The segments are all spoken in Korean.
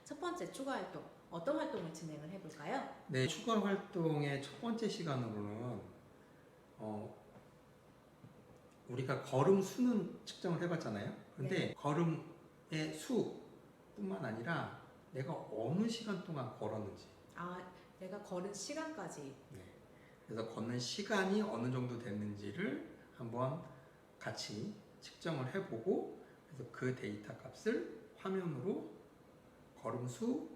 첫 번째 추가 활동, 어떤 활동을 진행을 해볼까요? 네, 추가 활동의 첫 번째 시간으로는 우리가 걸음 수는 측정을 해봤잖아요. 근데 네. 걸음의 수뿐만 아니라 내가 어느 시간 동안 걸었는지. 아, 내가 걸은 시간까지. 네. 그래서 걷는 시간이 어느 정도 됐는지를 한번 같이 측정을 해보고, 그래서 그 데이터 값을 화면으로 걸음 수,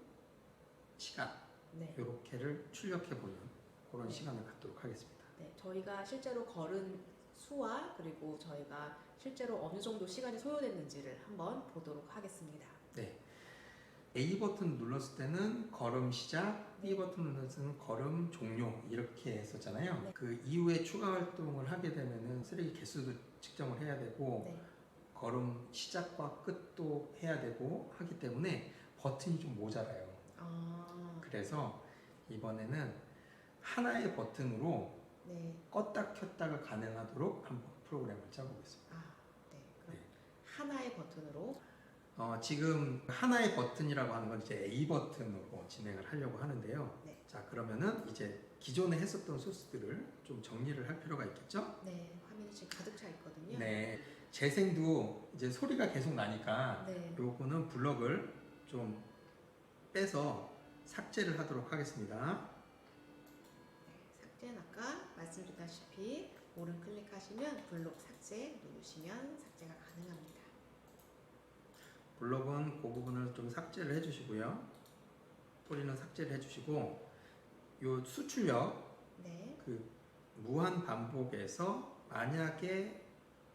시간 네. 이렇게를 출력해보는 그런 네. 시간을 갖도록 하겠습니다. 네, 저희가 실제로 걸은 수와 그리고 저희가 실제로 어느 정도 시간이 소요됐는지를 한번 보도록 하겠습니다. 네. A 버튼 눌렀을 때는 걸음 시작, B 버튼 눌렀을 때는 걸음 종료 이렇게 했었잖아요. 네. 그 이후에 추가 활동을 하게 되면은 쓰레기 개수도 측정을 해야 되고 네. 걸음 시작과 끝도 해야 되고 하기 때문에 버튼이 좀 모자라요. 아, 그래서 이번에는 하나의 버튼으로 네. 껐다 켰다가 가능하도록 한번 프로그램을 짜보겠습니다. 아, 네. 그럼 네. 하나의 버튼으로. 지금 하나의 버튼이라고 하는 건 이제 A 버튼으로 진행을 하려고 하는데요. 네. 자, 그러면은 이제 기존에 했었던 소스들을 좀 정리를 할 필요가 있겠죠? 네, 화면이 지금 가득 차 있거든요. 네. 재생도 이제 소리가 계속 나니까 네. 요거는 블럭을 좀 빼서 삭제를 하도록 하겠습니다. 네, 삭제는 아까 말씀드렸다시피 오른 클릭하시면 블록 삭제 누르시면 삭제가 가능합니다. 블럭은 그 부분을 좀 삭제를 해주시고요. 소리는 삭제를 해주시고 요 수출력 네. 그 무한 반복에서 만약에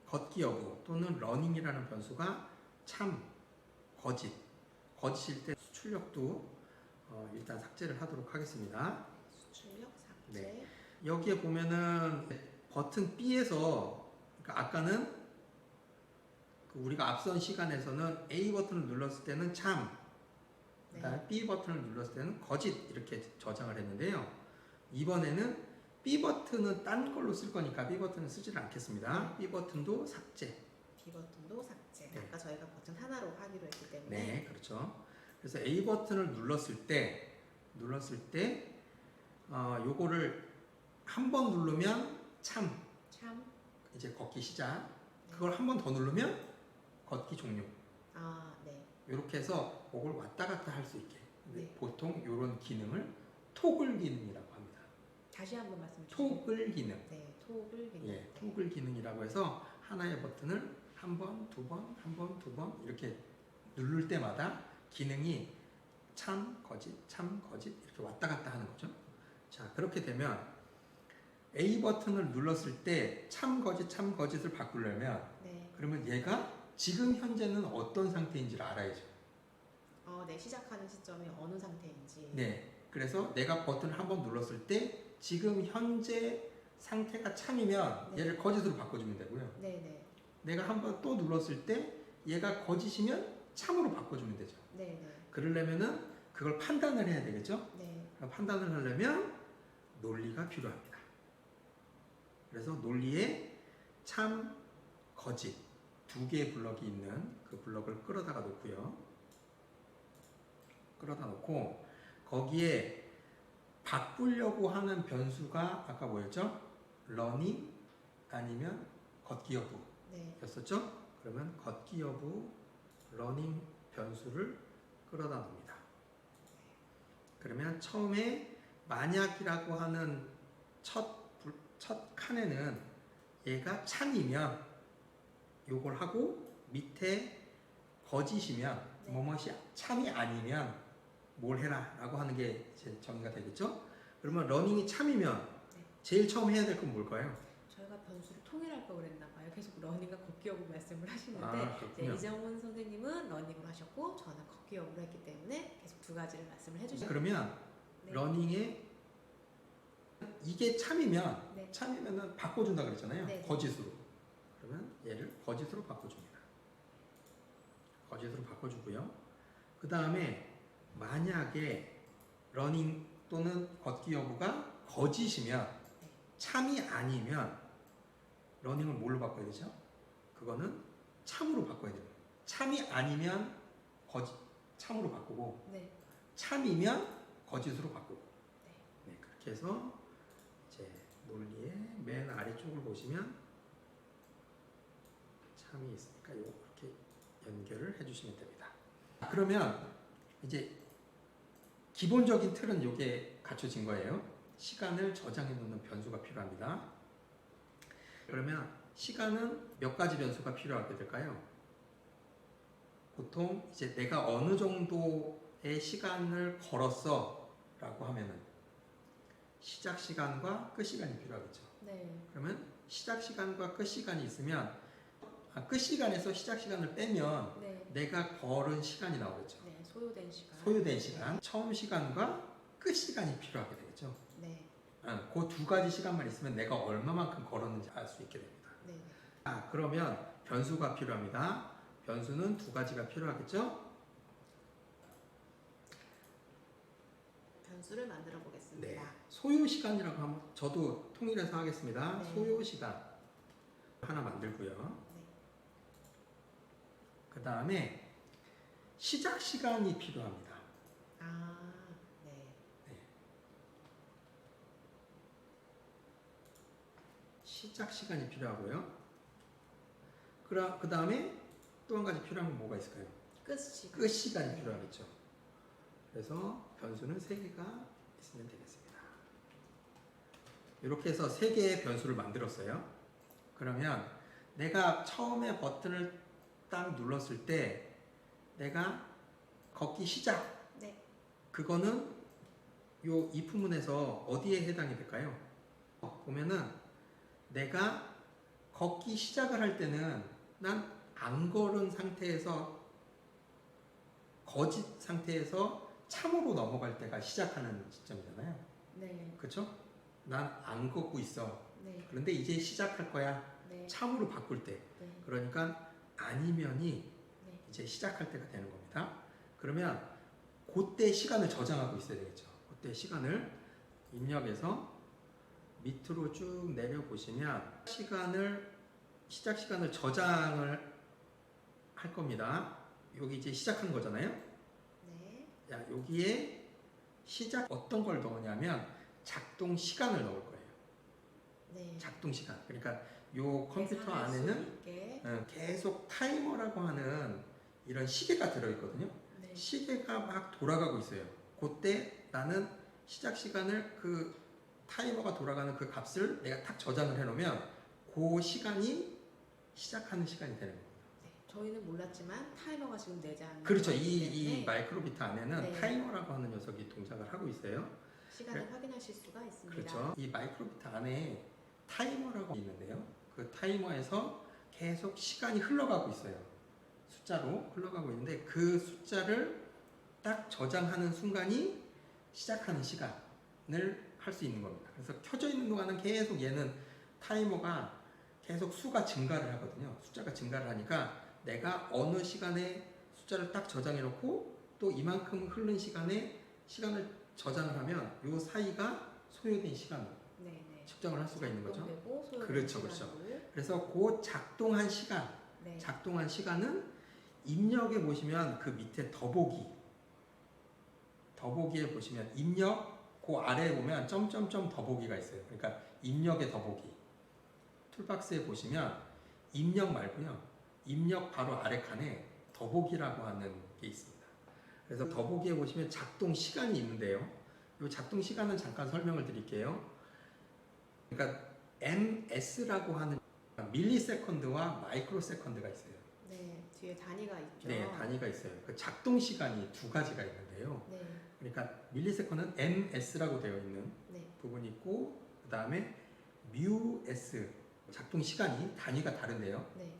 걷기 여부 또는 러닝이라는 변수가 참, 거짓일 때 수출력도 일단 삭제를 하도록 하겠습니다. 수출력 삭제. 네. 여기에 보면은 버튼 B에서 그러니까 아까는 우리가 앞선 시간에서는 A 버튼을 눌렀을 때는 참, 네. 그다음에 B 버튼을 눌렀을 때는 거짓 이렇게 저장을 했는데요. 이번에는 B 버튼은 딴 걸로 쓸 거니까 B 버튼은 쓰지를 않겠습니다. B 버튼도 삭제. B 버튼도 삭제. 네. 아까 저희가 버튼 하나로 하기로 했기 때문에. 네, 그렇죠. 그래서 A 버튼을 눌렀을 때 요거를 한 번 누르면 참, 이제 걷기 시작. 그걸 한 번 더 누르면 걷기 종료. 아, 네. 이렇게 해서 그걸 왔다 갔다 할 수 있게. 근데 네. 보통 이런 기능을 토글 기능이라고 합니다. 다시 한번 말씀해 주세요. 토글 기능. 네, 토글 기능. 예, 토글 기능이라고 해서 하나의 버튼을 한 번, 두 번, 한 번, 두 번 이렇게 누를 때마다 기능이 참, 거짓 이렇게 왔다 갔다 하는 거죠. 자, 그렇게 되면 A 버튼을 눌렀을 때 참, 거짓을 바꾸려면 네. 그러면 얘가 지금 현재는 어떤 상태인지를 알아야죠. 네, 시작하는 시점이 어느 상태인지. 네, 그래서 내가 버튼을 한 번 눌렀을 때 지금 현재 상태가 참이면 네. 얘를 거짓으로 바꿔주면 되고요. 네, 네. 내가 한 번 또 눌렀을 때 얘가 거짓이면 참으로 바꿔주면 되죠. 네, 네. 그러려면은 그걸 판단을 해야 되겠죠. 네. 판단을 하려면 논리가 필요합니다. 그래서 논리에 참, 거짓 두 개의 블럭이 있는 그 블럭을 끌어다가 놓고요. 끌어다 놓고 거기에 바꾸려고 하는 변수가 아까 뭐였죠? 러닝 아니면 걷기 여부 네. 였었죠? 그러면 걷기 여부 러닝 변수를 끌어다 놉니다. 그러면 처음에 만약이라고 하는 첫 칸에는 얘가 참이면 요걸 하고 밑에 거짓이면 네. 뭐뭇이 참이 아니면 뭘 해라 라고 하는 게 이제 정의가 되겠죠. 그러면 러닝이 참이면 네. 제일 처음 해야 될 건 뭘까요? 저희가 변수를 통일할 걸 그랬나 봐요. 계속 러닝과 걷기 여부 말씀을 하시는데 그렇군요. 이정훈 선생님은 러닝으로 하셨고 저는 걷기 여부로 했기 때문에 계속 두 가지를 말씀을 해주셨어요. 그러면 네. 러닝에 이게 참이면 네. 참이면은 바꿔준다 그랬잖아요. 네. 거짓으로. 그러면 얘를 거짓으로 바꿔줍니다. 거짓으로 바꿔주고요. 그 다음에 만약에 러닝 또는 걷기 여부가 거짓이면 네. 참이 아니면 러닝을 뭘로 바꿔야 되죠? 그거는 참으로 바꿔야 됩니다. 참이 아니면 거짓, 참으로 바꾸고 네. 참이면 거짓으로 바꾸고. 네. 네, 그렇게 해서 이제 논리의 맨 아래쪽을 보시면 참이 있으니까 이렇게 연결을 해주시면 됩니다. 그러면 이제 기본적인 틀은 이게 갖춰진 거예요. 시간을 저장해 놓는 변수가 필요합니다. 그러면 시간은 몇 가지 변수가 필요하게 될까요? 보통 이제 내가 어느 정도의 시간을 걸었어 라고 하면은 시작 시간과 끝 시간이 필요하겠죠. 네. 그러면 시작 시간과 끝 시간이 있으면 끝 시간에서 시작 시간을 빼면 네. 내가 걸은 시간이 나오겠죠. 네. 소요된 시간. 소요된 시간, 처음 시간과 끝 시간이 필요하게 되겠죠. 네. 그 두 가지 시간만 있으면 내가 얼마만큼 걸었는지 알 수 있게 됩니다. 네. 그러면 변수가 필요합니다. 변수는 두 가지가 필요하겠죠. 변수를 만들어 보겠습니다. 네. 소요 시간이라고 하면 저도 통일해서 하겠습니다. 네. 소요 시간 하나 만들고요. 네. 그 다음에 시작 시간이 필요합니다. 아, 네. 시작 시간이 필요하고요. 그 다음에 또 한 가지 필요한 건 뭐가 있을까요? 끝 시간. 끝 시간이 네. 필요하겠죠. 그래서 변수는 3개가 있으면 되겠습니다. 이렇게 해서 3개의 변수를 만들었어요. 그러면 내가 처음에 버튼을 딱 눌렀을 때 내가 걷기 시작. 네. 그거는 요 if문에서 어디에 해당이 될까요? 보면은 내가 걷기 시작을 할 때는 난 안 걸은 상태에서 거짓 상태에서 참으로 넘어갈 때가 시작하는 시점이잖아요. 네. 그렇죠? 난 안 걷고 있어. 네. 그런데 이제 시작할 거야. 네. 참으로 바꿀 때. 네. 그러니까 아니면이 네. 이제 시작할 때가 되는 겁니다. 그러면 그때 시간을 저장하고 있어야 되겠죠. 그때 시간을 입력해서 밑으로 쭉 내려 보시면 시작 시간을 저장을 할 겁니다. 여기 이제 시작한 거잖아요. 네. 자, 여기에 시작 어떤 걸 넣으냐면 작동 시간을 넣을 거예요. 네. 작동 시간. 그러니까 요 컴퓨터 계산할 수 안에는 있게. 계속 타이머라고 하는 이런 시계가 들어있거든요. 네. 시계가 막 돌아가고 있어요. 그때 나는 시작 시간을 그 타이머가 돌아가는 그 값을 내가 딱 저장을 해놓으면 그 시간이 시작하는 시간이 되는 겁니다. 네. 저희는 몰랐지만 타이머가 지금 내장. 그렇죠. 이 마이크로비트 안에는 네. 타이머라고 하는 녀석이 동작을 하고 있어요. 시간을 확인하실 수가 있습니다. 그렇죠. 이 마이크로비트 안에 타이머라고 있는데요. 그 타이머에서 계속 시간이 흘러가고 있어요. 숫자로 흘러가고 있는데 그 숫자를 딱 저장하는 순간이 시작하는 시간을 할 수 있는 겁니다. 그래서 켜져 있는 동안은 계속 얘는 타이머가 계속 수가 증가를 하거든요. 숫자가 증가를 하니까 내가 어느 시간에 숫자를 딱 저장해 놓고 또 이만큼 흐른 시간에 시간을 저장을 하면 요 사이가 소요된 시간으로 네. 네. 측정을 할 수가 있는 거죠. 작동되고 소요된 그렇죠, 시간으로. 그래서 그 작동한 시간, 네. 작동한 시간은 입력에 보시면 그 밑에 더보기에 보시면 입력 그 아래에 보면 점점점 더보기가 있어요. 그러니까 입력의 더보기. 툴박스에 보시면 입력 말고요. 입력 바로 아래 칸에 더보기라고 하는 게 있습니다. 그래서 더보기에 보시면 작동 시간이 있는데요. 이 작동 시간은 잠깐 설명을 드릴게요. 그러니까 MS라고 하는 밀리세컨드와 마이크로세컨드가 있어요. 네. 뒤에 단위가 있죠. 네, 단위가 있어요. 그 작동 시간이 두 가지가 있는데요. 네. 그러니까 밀리세컨드는 MS라고 되어 있는 네. 부분이 있고 그 다음에 뮤S 작동 시간이 단위가 다른데요. 네.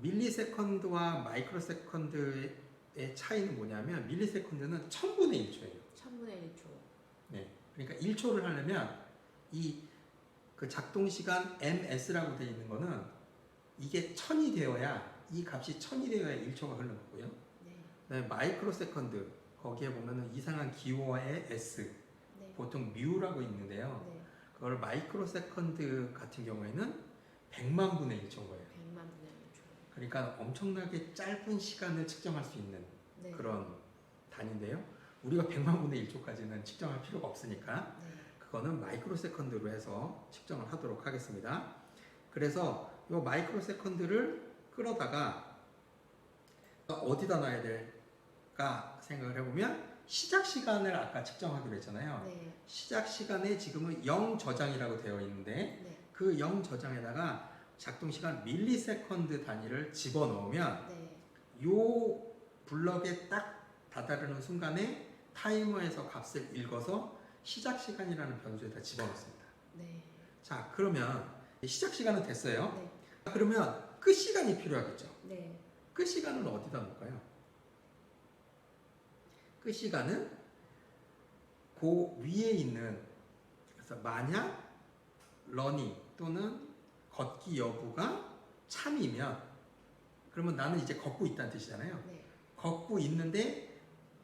밀리세컨드와 마이크로세컨드의 차이는 뭐냐면 밀리세컨드는 1000분의 1초예요. 1000분의 1초. 네. 그러니까 1초를 하려면 이 그 작동 시간 MS라고 되어 있는 거는 이게 1000이 되어야 이 값이 1000이 되어야 1초가 흐르는 거고요. 네. 그다음에 마이크로세컨드 거기에 보면은 이상한 기호와의 S 네. 보통 뮤라고 있는데요. 네. 그걸 마이크로세컨드 같은 경우에는 100만 분의 1초인 거예요. 100만 분의 1초. 그러니까 엄청나게 짧은 시간을 측정할 수 있는 네. 그런 단위인데요. 우리가 100만 분의 1초까지는 측정할 필요가 없으니까 네. 그거는 마이크로 세컨드로 해서 측정을 하도록 하겠습니다. 그래서 이 마이크로 세컨드를 끌어다가 어디다 놔야 될까 생각을 해보면 시작 시간을 아까 측정하기로 했잖아요. 네. 시작 시간에 지금은 0 저장이라고 되어 있는데 네. 그 0 저장에다가 작동 시간 밀리세컨드 단위를 집어넣으면 네. 요 블럭에 딱 다다르는 순간에 타이머에서 값을 읽어서 시작 시간이라는 변수에다 집어넣습니다. 네. 자, 그러면 시작 시간은 됐어요. 네. 그러면 끝 시간이 필요하겠죠. 네. 끝 시간은 어디다 놓을까요? 끝 시간은 그 위에 있는, 그래서 만약 러닝 또는 걷기 여부가 참이면 그러면 나는 이제 걷고 있다는 뜻이잖아요. 네. 걷고 있는데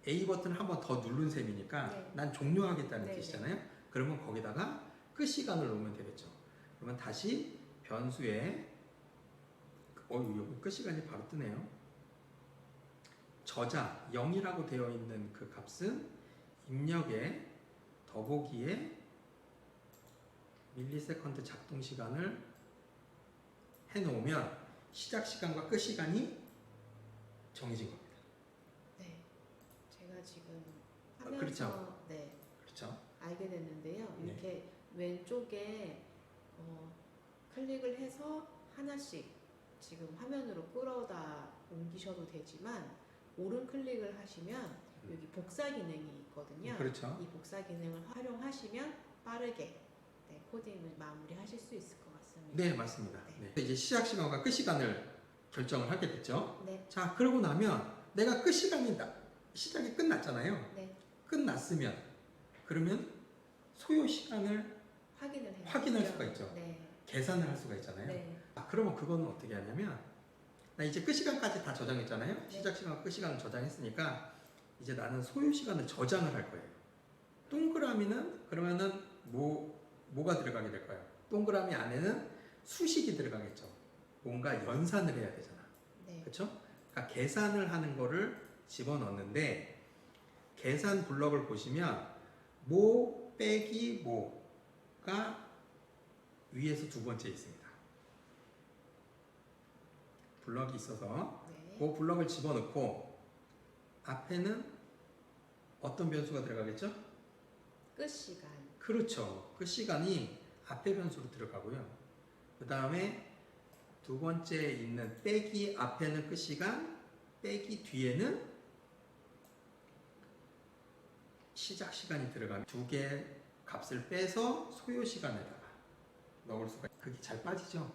A 버튼을 한 번 더 누른 셈이니까 네. 난 종료하겠다는 네, 뜻이잖아요. 그러면 거기다가 끝 시간을 놓으면 되겠죠. 그러면 다시 변수에 여기 끝 시간이 바로 뜨네요. 저장 0이라고 되어 있는 그 값은 입력에 더보기에 밀리세컨드 작동 시간을 해놓으면 시작 시간과 끝 시간이 정해진 겁니다. 네. 제가 지금 그렇죠. 하면서 네. 그렇죠? 알게 됐는데요. 네. 이렇게 왼쪽에 클릭을 해서 하나씩 지금 화면으로 끌어다 옮기셔도 되지만 오른 클릭을 하시면 여기 복사 기능이 있거든요. 그렇죠. 이 복사 기능을 활용하시면 빠르게 네, 코딩을 마무리하실 수 있을 것 같습니다. 네, 맞습니다. 네. 이제 시작 시간과 끝 시간을 결정을 하게 됐죠. 네. 자, 그러고 나면 내가 끝 시간이 시작이 끝났잖아요. 네. 끝났으면 그러면 소요 시간을 확인할 수가 있죠. 네. 계산을 할 수가 있잖아요. 네. 그러면 그거는 어떻게 하냐면 나 이제 끝 시간까지 다 저장했잖아요. 네. 시작 시간과 끝 시간을 저장했으니까 이제 나는 소요 시간을 저장을 할 거예요. 동그라미는 그러면은 뭐가 들어가게 될까요? 동그라미 안에는 수식이 들어가겠죠. 뭔가 연산을 해야 되잖아. 네. 그렇죠? 그러니까 계산을 하는 거를 집어넣는데 계산 블럭을 보시면 모 빼기 모가 위에서 두 번째 있습니다. 블럭이 있어서 네. 그 블럭을 집어넣고 앞에는 어떤 변수가 들어가겠죠? 끝 시간. 그렇죠. 그 시간이 앞에 변수로 들어가고요. 그 다음에 두 번째 있는 빼기 앞에는 끝 시간, 빼기 뒤에는 시작 시간이 들어가면 두 개 값을 빼서 소요 시간에다가 넣을 수가 있어요. 그게 잘 빠지죠.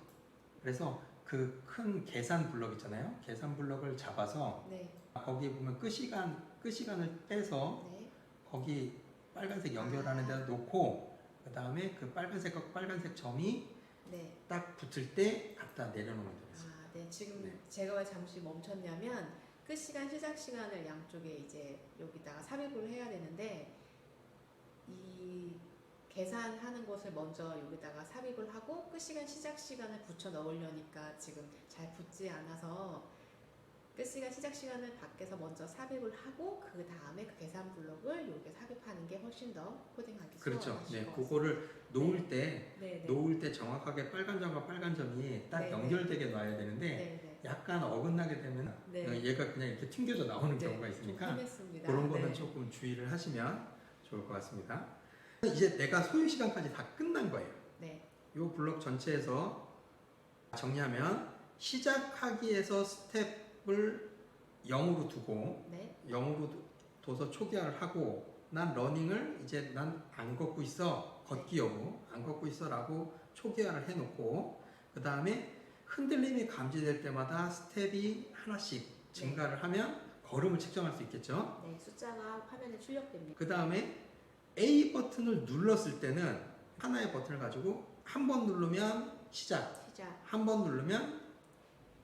그래서 그 큰 계산 블럭 있잖아요. 계산 블럭을 잡아서 네. 거기 보면 끝 시간을 빼서 네. 거기 빨간색 연결하는 데다 놓고 그 다음에 그 빨간색과 빨간색 점이 네. 딱 붙을 때 갖다 내려놓으면 되겠습니다. 아, 네. 지금 네. 제가 왜 잠시 멈췄냐면 끝 시간, 시작 시간을 양쪽에 이제 여기다가 삽입을 해야 되는데 이 계산하는 것을 먼저 여기다가 삽입을 하고 끝 시간, 시작 시간을 붙여 넣으려니까 지금 잘 붙지 않아서 끝 시간, 시작 시간을 밖에서 먼저 삽입을 하고 그 다음에 그 계산 블록을 여기에 삽입하는 게 훨씬 더 코딩하기 그렇죠. 수월하실 네, 것 그거를 놓을 때 네, 네. 놓을 때 정확하게 빨간 점과 빨간 점이 딱 네, 네. 연결되게 놔야 되는데 네, 네. 약간 어긋나게 되면 네. 얘가 그냥 이렇게 튕겨져 나오는 네, 경우가 좀 있으니까 심했습니다. 그런 거는 네. 조금 주의를 하시면 좋을 것 같습니다. 이제 내가 소요 시간까지 다 끝난 거예요. 네. 이 블록 전체에서 정리하면 시작하기에서 스텝을 0으로 두고 네. 0으로 둬서 초기화를 하고 난 러닝을 이제 난 안 걷고 있어 걷기 여부 안 걷고 있어 라고 초기화를 해놓고 그 다음에 흔들림이 감지될 때마다 스텝이 하나씩 증가를 하면 걸음을 측정할 수 있겠죠. 네. 숫자가 화면에 출력됩니다. 그 다음에 A 버튼을 눌렀을 때는 하나의 버튼을 가지고 한 번 누르면 시작, 시작, 한 번 누르면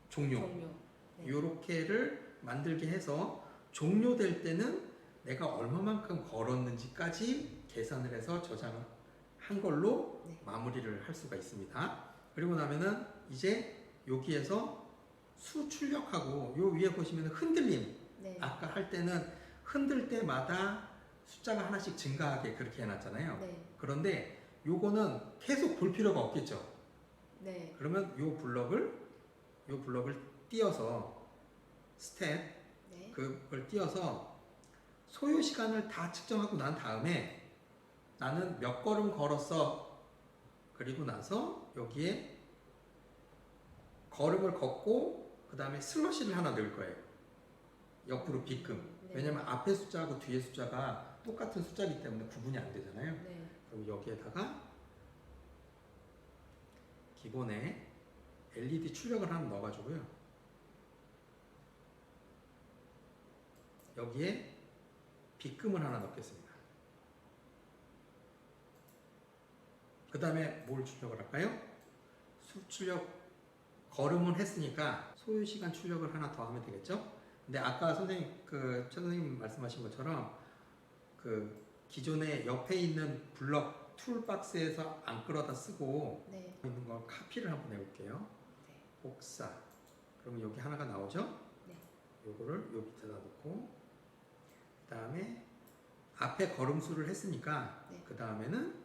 종료. 네. 요렇게를 만들게 해서 종료될 때는 내가 얼마만큼 걸었는지까지 계산을 해서 저장을 한 걸로 네. 마무리를 할 수가 있습니다. 그리고 나면은 이제 여기에서 수 출력하고 요 위에 보시면 흔들림 네. 아까 할 때는 흔들 때마다 숫자가 하나씩 증가하게 그렇게 해놨잖아요. 네. 그런데 요거는 계속 볼 필요가 없겠죠. 네. 그러면 요 블럭을 띄어서 스텝 네. 그걸 띄어서 소요 시간을 다 측정하고 난 다음에 나는 몇 걸음 걸었어. 그리고 나서 여기에 걸음을 걷고 그 다음에 슬러시를 하나 넣을 거예요. 옆으로 빗금. 네. 왜냐면 앞에 숫자하고 뒤에 숫자가 똑같은 숫자이기 때문에 구분이 안 되잖아요. 네. 그럼 여기에다가 기본에 LED 출력을 하나 넣어가지고요. 여기에 빗금을 하나 넣겠습니다. 그 다음에 뭘 출력을 할까요? 출력 걸음은 했으니까 소요시간 출력을 하나 더 하면 되겠죠? 근데 아까 선생님 최 선생님 말씀하신 것처럼 그 기존에 옆에 있는 블럭 툴박스에서 안 끌어다 쓰고 네. 있는 걸 카피를 한번 해볼게요. 네. 복사. 그러면 여기 하나가 나오죠? 네. 요거를 요 밑에다 놓고 그 다음에 앞에 걸음수를 했으니까 네. 그 다음에는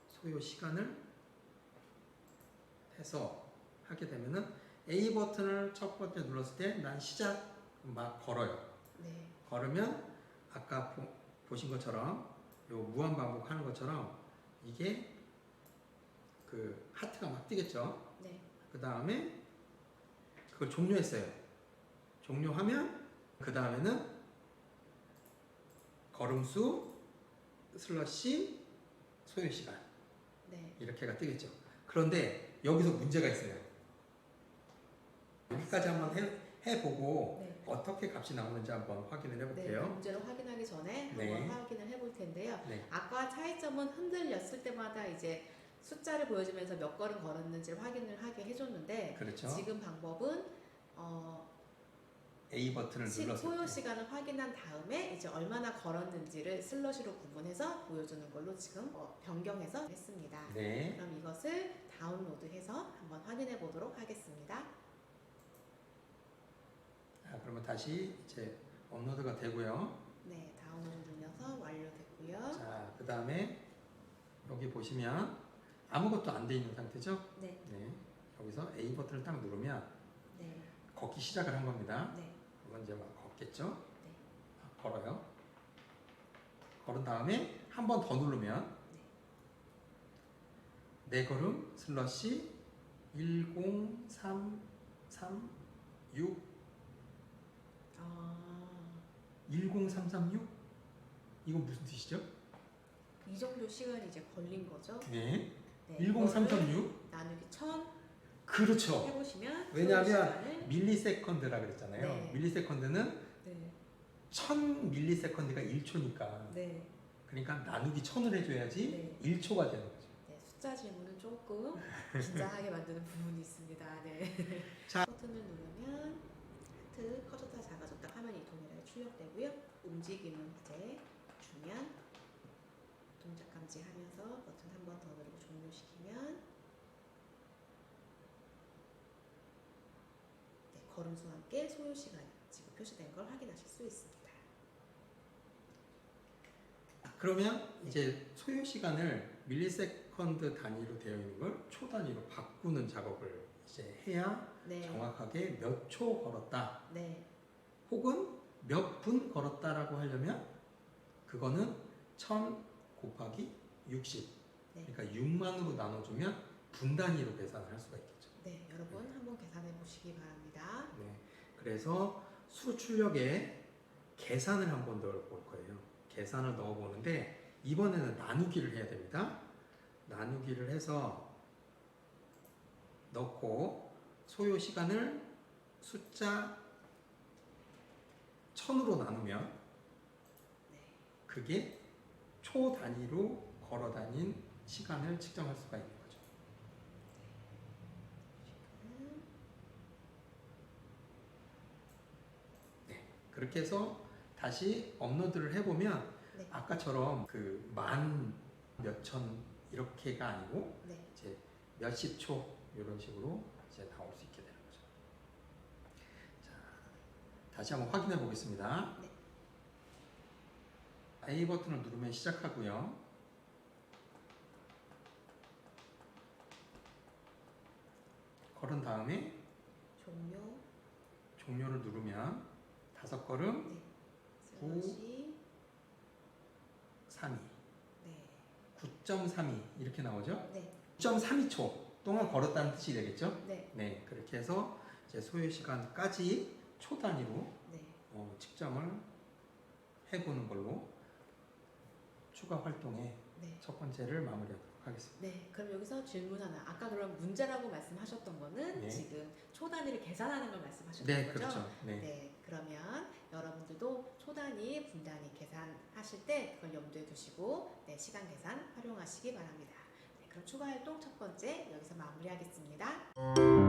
소요 시간을 해서 하게 되면은 A 버튼을 첫 번째 눌렀을 때 난 시작 막 걸어요. 네. 걸으면 아까 보신 것처럼 요 무한 반복하는 것처럼 이게 그 하트가 막 뜨겠죠. 네. 그 다음에 그걸 종료했어요. 종료하면 그 다음에는 걸음수 슬러시 소요 시간 네. 이렇게가 뜨겠죠. 그런데 여기서 문제가 있어요. 여기까지 한번 해보고 네. 어떻게 값이 나오는지 한번 확인을 네, 해볼게요. 문제를 확인하기 전에 네. 한번 확인을 해볼 텐데요. 네. 아까 차이점은 흔들렸을 때마다 이제 숫자를 보여주면서 몇 걸음 걸었는지를 확인을 하게 해줬는데 그렇죠. 지금 방법은 A 버튼을 눌렀을 소요 때 시간을 확인한 다음에 이제 얼마나 걸었는지를 슬러시로 구분해서 보여주는 걸로 지금 변경해서 했습니다. 네. 그럼 이것을 다운로드해서 한번 확인해 보도록 하겠습니다. 그러면 다시 이제 업로드가 되고요. 네, 다운로드 눌려서 완료됐고요. 자, 그 다음에 여기 보시면 아무것도 안 돼 있는 상태죠? 네, 네. 여기서 A 버튼을 딱 누르면 네, 걷기 시작을 한 겁니다. 네, 그러면 이제 막 걷겠죠? 네. 걸어요. 걸은 다음에 한 번 더 누르면 네 걸음 슬러시 10336 10336? 이건 무슨 뜻이죠? 이 정도 시간이 이제 걸린 거죠. 네. 네, 10336? 나누기 1000 그렇죠. 해보시면 왜냐하면 시간을 밀리세컨드라 그랬잖아요. 네. 밀리세컨드는 네, 1000 밀리세컨드가 1초니까. 네, 그러니까 나누기 1000을 해줘야지 네. 1초가 되는 거죠. 네, 숫자 질문은 조금 긴장하게 만드는 부분이 있습니다. 네. 자. 버튼을 누르면 하트 커졌다 작아졌다 화면이 동일하게 출력되고요. 움직임은 이제 주면 동작 감지하면서 버튼 한 번 더 누르고 종료시키면 네, 걸음수와 함께 소요 시간이 지금 표시된 걸 확인하실 수 있습니다. 그러면 이제 소요 시간을 밀리세컨드 단위로 되어 있는 걸 초 단위로 바꾸는 작업을 이제 해야 네, 정확하게 몇 초 걸었다 네, 혹은 몇 분 걸었다라고 하려면 그거는 1000 곱하기 60 네. 그러니까 6만으로 나눠주면 분 단위로 계산을 할 수가 있겠죠. 네, 여러분 한번 계산해 보시기 바랍니다. 네, 그래서 수 출력에 계산을 한번 넣어볼 거예요. 계산을 넣어보는데 이번에는 나누기를 해야 됩니다. 나누기를 해서 넣고 소요 시간을 숫자 1000으로 나누면 네, 그게 초 단위로 걸어 다닌 시간을 측정할 수가 있는 거죠. 네, 그렇게 해서 다시 업로드를 해보면 네. 아까처럼 그 만 몇천 이렇게가 아니고 네. 이제 몇십 초 이런 식으로 이제 나올 수 있게 되는 거죠. 자, 다시 한번 확인해 보겠습니다. 네. A 버튼을 누르면 시작하고요. 걸은 다음에 종료를 누르면 5걸음 네. 9, 슬롯이 3이 네. 9.32 이렇게 나오죠? 네. 9.32초 동안 걸었다는 뜻이 되겠죠? 네. 네, 그렇게 해서 이제 소요 시간까지 초 단위로 네. 측정을 해보는 걸로 추가 활동의 네. 첫 번째를 마무리하도록 하겠습니다. 네, 그럼 여기서 질문 하나. 아까 그럼 문제라고 말씀하셨던 거는 네. 지금 초 단위를 계산하는 걸 말씀하셨던 네, 거죠? 그렇죠. 네. 네, 그러면 여러분들도 초 단위, 분 단위 계산하실 때 그걸 염두에 두시고 네, 시간 계산 활용하시기 바랍니다. 네, 그럼 추가 활동 첫 번째 여기서 마무리하겠습니다.